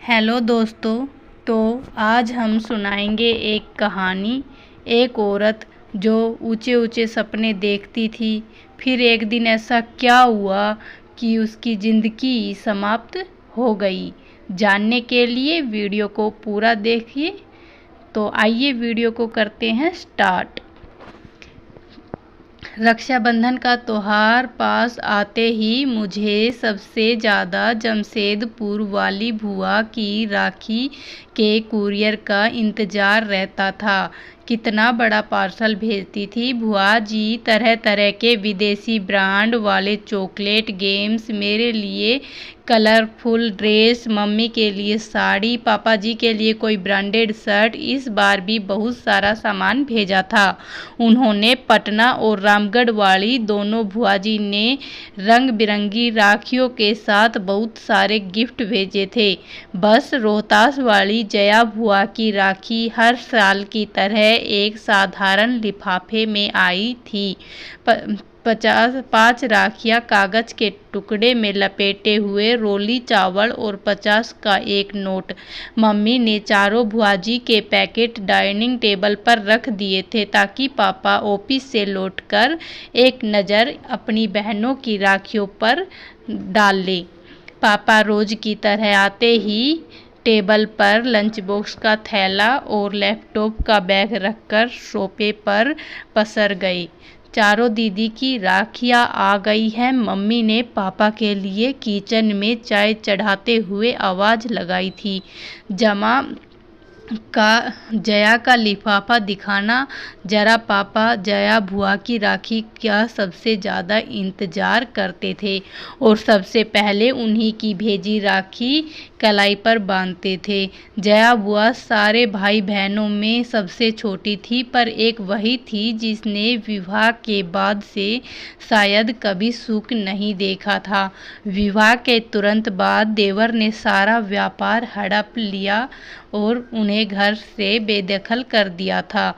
Hello दोस्तों। तो आज हम सुनाएंगे एक कहानी। एक औरत जो ऊंचे ऊंचे सपने देखती थी, फिर एक दिन ऐसा क्या हुआ कि उसकी ज़िंदगी समाप्त हो गई। जानने के लिए वीडियो को पूरा देखिए। तो आइए वीडियो को करते हैं स्टार्ट। रक्षाबंधन का त्यौहार पास आते ही मुझे सबसे ज़्यादा जमशेदपुर वाली बुआ की राखी के कुरियर का इंतज़ार रहता था। कितना बड़ा पार्सल भेजती थी बुआ जी। तरह तरह के विदेशी ब्रांड वाले चॉकलेट, गेम्स, मेरे लिए कलरफुल ड्रेस, मम्मी के लिए साड़ी, पापा जी के लिए कोई ब्रांडेड शर्ट। इस बार भी बहुत सारा सामान भेजा था। उन्होंने पटना और रामगढ़ वाली दोनों बुआ जी ने रंग बिरंगी राखियों के साथ बहुत सारे गिफ्ट भेजे थे। बस रोहतास वाली जया बुआ की राखी हर साल की तरह एक साधारण लिफाफे में आई थी। 5 राखियाँ कागज के टुकड़े में लपेटे हुए, रोली चावल और 50 का एक नोट। मम्मी ने चारों बुआजी के पैकेट डाइनिंग टेबल पर रख दिए थे ताकि पापा ऑफिस से लौटकर एक नज़र अपनी बहनों की राखियों पर डाल ले। पापा रोज की तरह आते ही टेबल पर लंच बॉक्स का थैला और लैपटॉप का बैग रखकर सोफे पर पसर गए। चारों दीदी की राखियाँ आ गई हैं। मम्मी ने पापा के लिए किचन में चाय चढ़ाते हुए आवाज़ लगाई थी। जया का लिफाफा दिखाना जरा। पापा जया बुआ की राखी का सबसे ज़्यादा इंतज़ार करते थे और सबसे पहले उन्हीं की भेजी राखी कलाई पर बांधते थे। जया बुआ सारे भाई बहनों में सबसे छोटी थी, पर एक वही थी जिसने विवाह के बाद से शायद कभी सुख नहीं देखा था। विवाह के तुरंत बाद देवर ने सारा व्यापार हड़प लिया और उन्हें घर से बेदखल कर दिया था।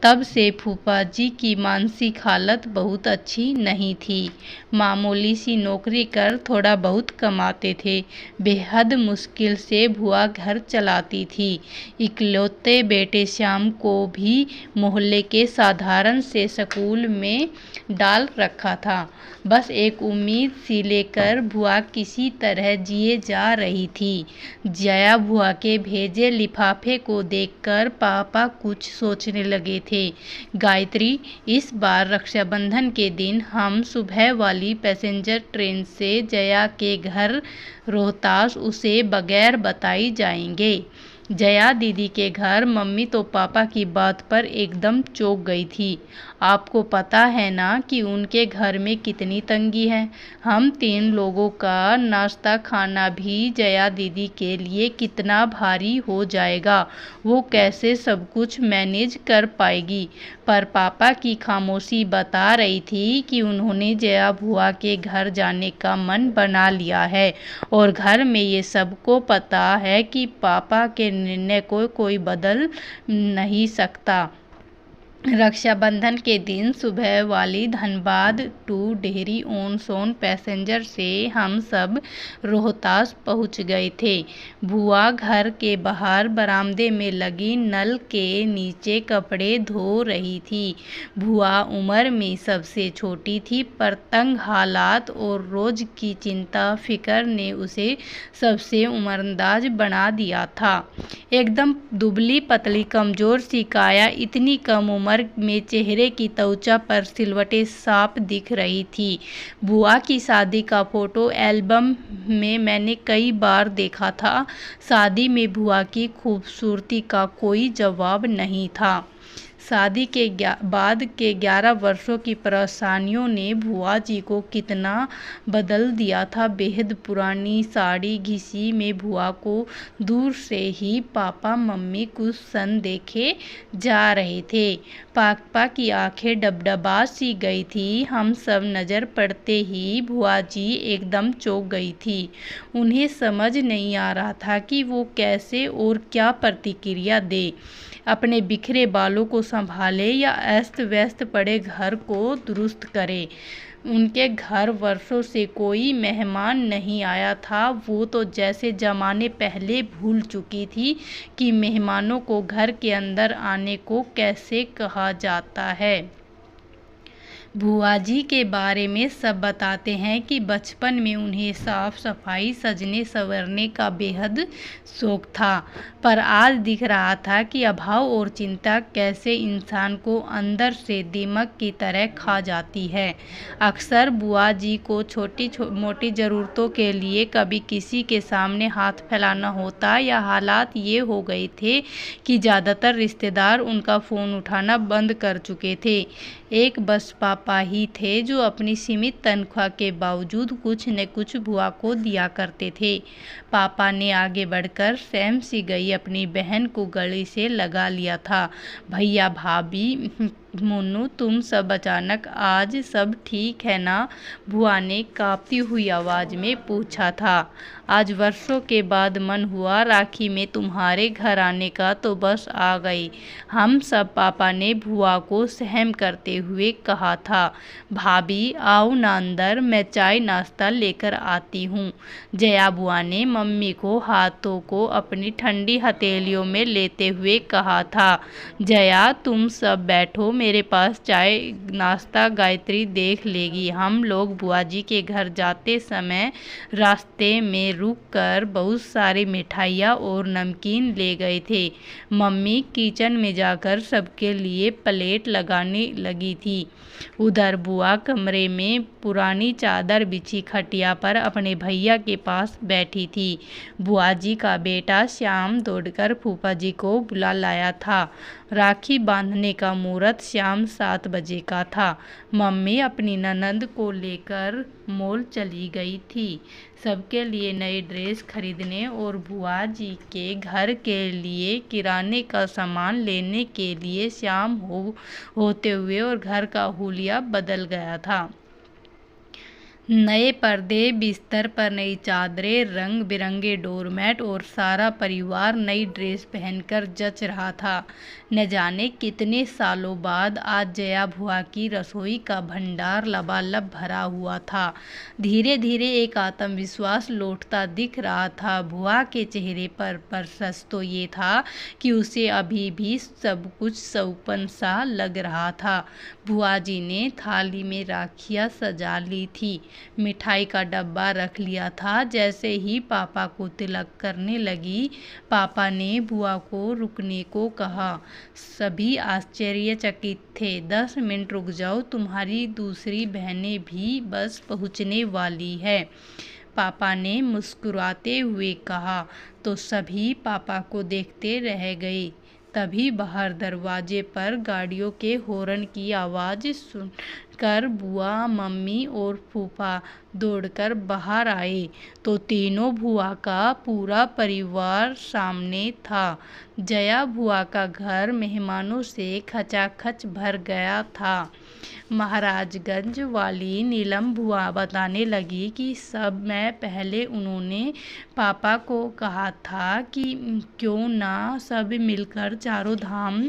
तब से फूफा जी की मानसिक हालत बहुत अच्छी नहीं थी। मामूली सी नौकरी कर थोड़ा बहुत कमाते थे। बेहद मुश्किल से बुआ घर चलाती थी। इकलौते बेटे श्याम को भी मोहल्ले के साधारण से स्कूल में डाल रखा था। बस एक उम्मीद सी लेकर बुआ किसी तरह जिए जा रही थी। जया बुआ के भेजे लिफाफे को देखकर पापा कुछ सोचने लगे थे। गायत्री, इस बार रक्षाबंधन के दिन हम सुबह वाली पैसेंजर ट्रेन से जया के घर रोहतास उसे बगैर बताई जाएंगे। जया दीदी के घर मम्मी तो पापा की बात पर एकदम चौंक गई थी। आपको पता है ना कि उनके घर में कितनी तंगी है। हम 3 लोगों का नाश्ता खाना भी जया दीदी के लिए कितना भारी हो जाएगा। वो कैसे सब कुछ मैनेज कर पाएगी। पर पापा की खामोशी बता रही थी कि उन्होंने जया बुआ के घर जाने का मन बना लिया है और घर में ये सबको पता है कि पापा के निर्णय को कोई बदल नहीं सकता। रक्षाबंधन के दिन सुबह वाली धनबाद टू डेहरी ऑन सोन पैसेंजर से हम सब रोहतास पहुंच गए थे। बुआ घर के बाहर बरामदे में लगी नल के नीचे कपड़े धो रही थी। बुआ उम्र में सबसे छोटी थी, पर तंग हालात और रोज की चिंता फिक्र ने उसे सबसे उम्रदराज बना दिया था। एकदम दुबली पतली कमजोर सी काया, इतनी कम उम्र में चेहरे की त्वचा पर सिलवटें साफ दिख रही थी। बुआ की शादी का फोटो एल्बम में मैंने कई बार देखा था। शादी में बुआ की खूबसूरती का कोई जवाब नहीं था। शादी के बाद के 11 वर्षों की परेशानियों ने बुआ जी को कितना बदल दिया था। बेहद पुरानी साड़ी घिसी में बुआ को दूर से ही पापा मम्मी कुछ सन देखे जा रहे थे। पापा की आंखें डबडबा सी गई थी। हम सब नज़र पड़ते ही बुआ जी एकदम चौंक गई थी। उन्हें समझ नहीं आ रहा था कि वो कैसे और क्या प्रतिक्रिया दे। अपने बिखरे बालों को संभाले या अस्त व्यस्त पड़े घर को दुरुस्त करे। उनके घर वर्षों से कोई मेहमान नहीं आया था। वो तो जैसे ज़माने पहले भूल चुकी थी कि मेहमानों को घर के अंदर आने को कैसे कहा जाता है। बुआ जी के बारे में सब बताते हैं कि बचपन में उन्हें साफ सफाई, सजने संवरने का बेहद शौक था, पर आज दिख रहा था कि अभाव और चिंता कैसे इंसान को अंदर से दीमक की तरह खा जाती है। अक्सर बुआ जी को छोटी मोटी ज़रूरतों के लिए कभी किसी के सामने हाथ फैलाना होता, या हालात ये हो गए थे कि ज़्यादातर रिश्तेदार उनका फ़ोन उठाना बंद कर चुके थे। एक बस पापा ही थे जो अपनी सीमित तनख्वाह के बावजूद कुछ न कुछ बुआ को दिया करते थे। पापा ने आगे बढ़कर सहम सी गई अपनी बहन को गले से लगा लिया था। भैया, भाभी, मोनू, तुम सब अचानक आज सब ठीक है ना? बुआ ने कांपती हुई आवाज़ में पूछा था। आज वर्षों के बाद मन हुआ राखी में तुम्हारे घर आने का, तो बस आ गई हम सब, पापा ने बुआ को सहम करते हुए कहा था। भाभी, आओ ना अंदर, मैं चाय नाश्ता लेकर आती हूँ। जया बुआ ने मम्मी को हाथों को अपनी ठंडी हथेलियों में लेते हुए कहा था। जया, तुम सब बैठो, मेरे पास चाय नाश्ता गायत्री देख लेगी। हम लोग बुआ जी के घर जाते समय रास्ते में रुक कर बहुत सारी मिठाइयाँ और नमकीन ले गए थे। मम्मी किचन में जाकर सबके लिए प्लेट लगाने लगी थी। उधर बुआ कमरे में पुरानी चादर बिछी खटिया पर अपने भैया के पास बैठी थी। बुआ जी का बेटा श्याम दौड़कर फूफा जी को बुला लाया था। राखी बांधने का मुहूर्त शाम 7 बजे का था। मम्मी अपनी ननद को लेकर मॉल चली गई थी, सबके लिए नए ड्रेस खरीदने और बुआ जी के घर के लिए किराने का सामान लेने के लिए। शाम होते हुए और घर का हुलिया बदल गया था। नए पर्दे, बिस्तर पर नई चादरें, रंग बिरंगे डोरमैट और सारा परिवार नई ड्रेस पहनकर जच रहा था। न जाने कितने सालों बाद आज जया बुआ की रसोई का भंडार लबालब भरा हुआ था। धीरे धीरे एक आत्मविश्वास लौटता दिख रहा था बुआ के चेहरे पर सच तो ये था कि उसे अभी भी सब कुछ सौपन सा लग रहा था। बुआ जी ने थाली में राखियाँ सजा ली थी, मिठाई का डब्बा रख लिया था। जैसे ही पापा को तिलक करने लगी, पापा ने बुआ को रुकने को कहा। सभी आश्चर्यचकित थे। 10 मिनट रुक जाओ, तुम्हारी दूसरी बहनें भी बस पहुंचने वाली है, पापा ने मुस्कुराते हुए कहा। तो सभी पापा को देखते रह गए। तभी बाहर दरवाजे पर गाड़ियों के हॉर्न की आवाज़ सुनकर बुआ, मम्मी और फूफा दौड़कर बाहर आए तो तीनों बुआ का पूरा परिवार सामने था। जया बुआ का घर मेहमानों से खचाखच भर गया था। महाराजगंज वाली नीलम बुआ बताने लगी कि सब में पहले उन्होंने पापा को कहा था कि क्यों ना सब मिलकर चारों धाम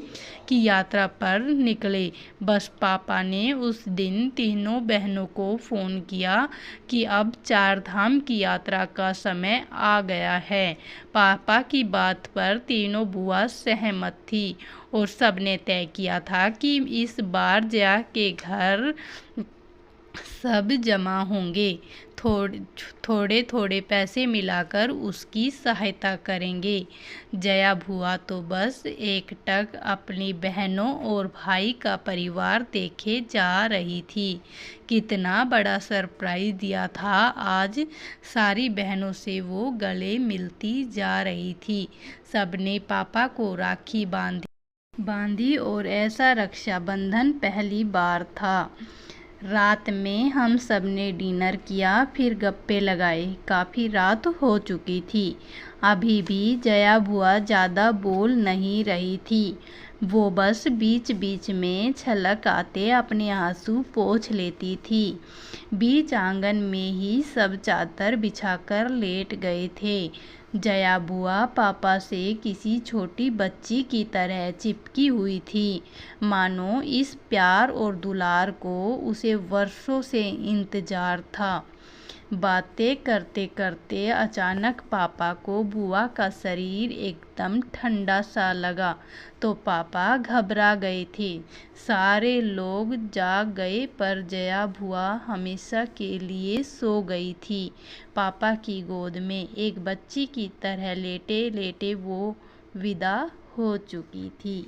की यात्रा पर निकले। बस पापा ने उस दिन तीनों बहनों को फ़ोन किया कि अब 4 धाम की यात्रा का समय आ गया है। पापा की बात पर तीनों बुआ सहमत थी और सबने तय किया था कि इस बार जया के घर सब जमा होंगे, थोड़े थोड़े पैसे मिलाकर उसकी सहायता करेंगे। जया बुआ तो बस एकटक अपनी बहनों और भाई का परिवार देखे जा रही थी। कितना बड़ा सरप्राइज दिया था। आज सारी बहनों से वो गले मिलती जा रही थी। सबने पापा को राखी बांधी और ऐसा रक्षाबंधन पहली बार था। रात में हम सब ने डिनर किया, फिर गप्पे लगाए। काफ़ी रात हो चुकी थी। अभी भी जया बुआ ज़्यादा बोल नहीं रही थी। वो बस बीच बीच में छलक आते अपने आंसू पोंछ लेती थी। बीच आंगन में ही सब चादर बिछाकर लेट गए थे। जया बुआ पापा से किसी छोटी बच्ची की तरह चिपकी हुई थी, मानो इस प्यार और दुलार को उसे वर्षों से इंतजार था। बातें करते करते अचानक पापा को बुआ का शरीर एकदम ठंडा सा लगा तो पापा घबरा गए थे। सारे लोग जाग गए पर जया बुआ हमेशा के लिए सो गई थी। पापा की गोद में एक बच्ची की तरह लेटे लेटे वो विदा हो चुकी थी।